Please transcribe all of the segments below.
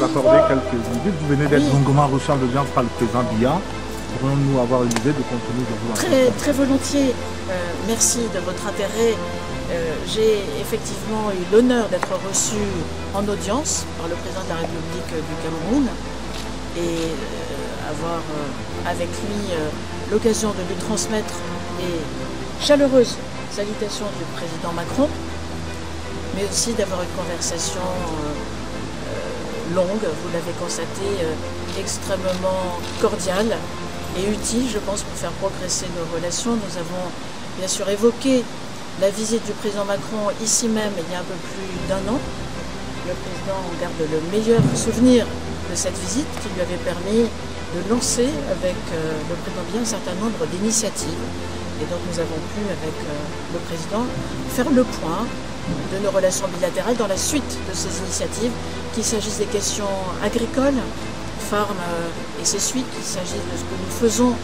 nous accorder quelques minutes? Vous venez d'être longuement reçu en audience par le président Biya. Pourrions-nous avoir une idée de contenu de vous? Très volontiers. Merci de votre intérêt. J'ai effectivement eu l'honneur d'être reçu en audience par le président de la République du Cameroun et avoir avec lui l'occasion de lui transmettre les chaleureuses salutations du président Macron, mais aussi d'avoir une conversation longue, vous l'avez constaté, extrêmement cordiale et utile, je pense, pour faire progresser nos relations. Nous avons bien sûr évoqué la visite du président Macron ici même il y a un peu plus d'1 an. Le président garde le meilleur souvenir de cette visite qui lui avait permis de lancer avec le président Biya un certain nombre d'initiatives. Et donc nous avons pu, avec le président, faire le point de nos relations bilatérales dans la suite de ces initiatives, qu'il s'agisse des questions agricoles, Farm et ses suites, qu'il s'agisse de ce que nous faisons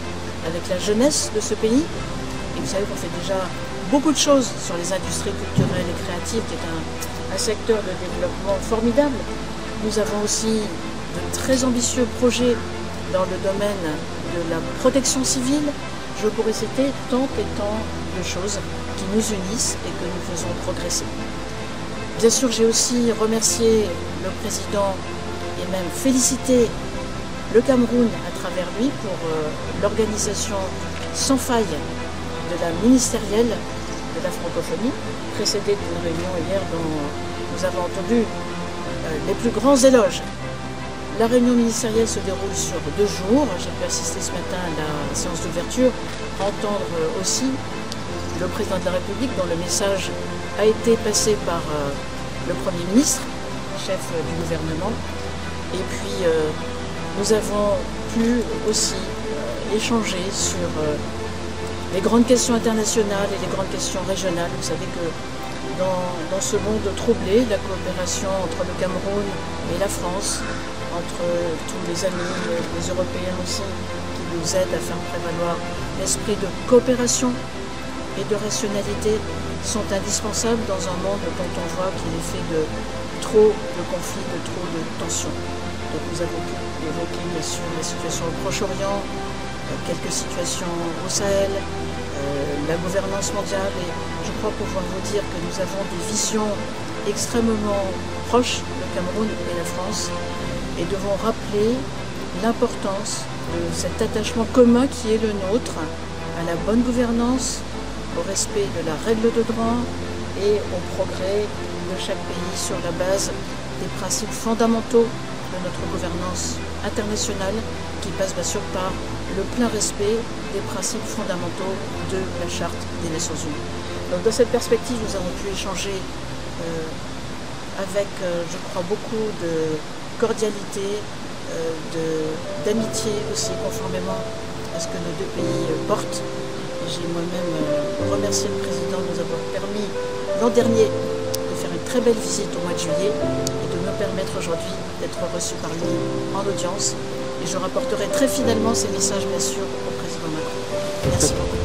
avec la jeunesse de ce pays. Et vous savez qu'on fait déjà beaucoup de choses sur les industries culturelles et créatives, qui est un secteur de développement formidable. Nous avons aussi de très ambitieux projets dans le domaine de la protection civile. Je pourrais citer tant et tant de choses qui nous unissent et que nous faisons progresser. Bien sûr, j'ai aussi remercié le président et même félicité le Cameroun à travers lui pour l'organisation sans faille de la ministérielle de la francophonie, précédée d'une réunion hier dont nous avons entendu les plus grands éloges. La réunion ministérielle se déroule sur 2 jours. J'ai pu assister ce matin à la séance d'ouverture, entendre aussi le président de la République dont le message a été passé par le Premier ministre, chef du gouvernement. Et puis nous avons pu aussi échanger sur les grandes questions internationales et les grandes questions régionales. Vous savez que dans ce monde troublé, la coopération entre le Cameroun et la France, entre tous les amis, les Européens aussi, qui nous aident à faire prévaloir l'esprit de coopération et de rationalité, sont indispensables dans un monde dont on voit qu'il est fait de trop de conflits, de trop de tensions. Donc nous avons pu évoquer bien sûr la situation au Proche-Orient, quelques situations au Sahel, la gouvernance mondiale, et je crois pouvoir vous dire que nous avons des visions extrêmement proches, le Cameroun et la France, et devons rappeler l'importance de cet attachement commun qui est le nôtre à la bonne gouvernance, au respect de la règle de droit et au progrès de chaque pays sur la base des principes fondamentaux de notre gouvernance internationale qui passe bien sûr par le plein respect des principes fondamentaux de la Charte des Nations Unies. Donc dans cette perspective, nous avons pu échanger avec, je crois, beaucoup de cordialité, d'amitié aussi, conformément à ce que nos 2 pays portent. J'ai moi-même remercié le président de nous avoir permis l'an dernier de faire une très belle visite au mois de juillet et de me permettre aujourd'hui d'être reçu par lui en audience. Et je rapporterai très fidèlement ces messages, bien sûr, au président Macron. Merci beaucoup.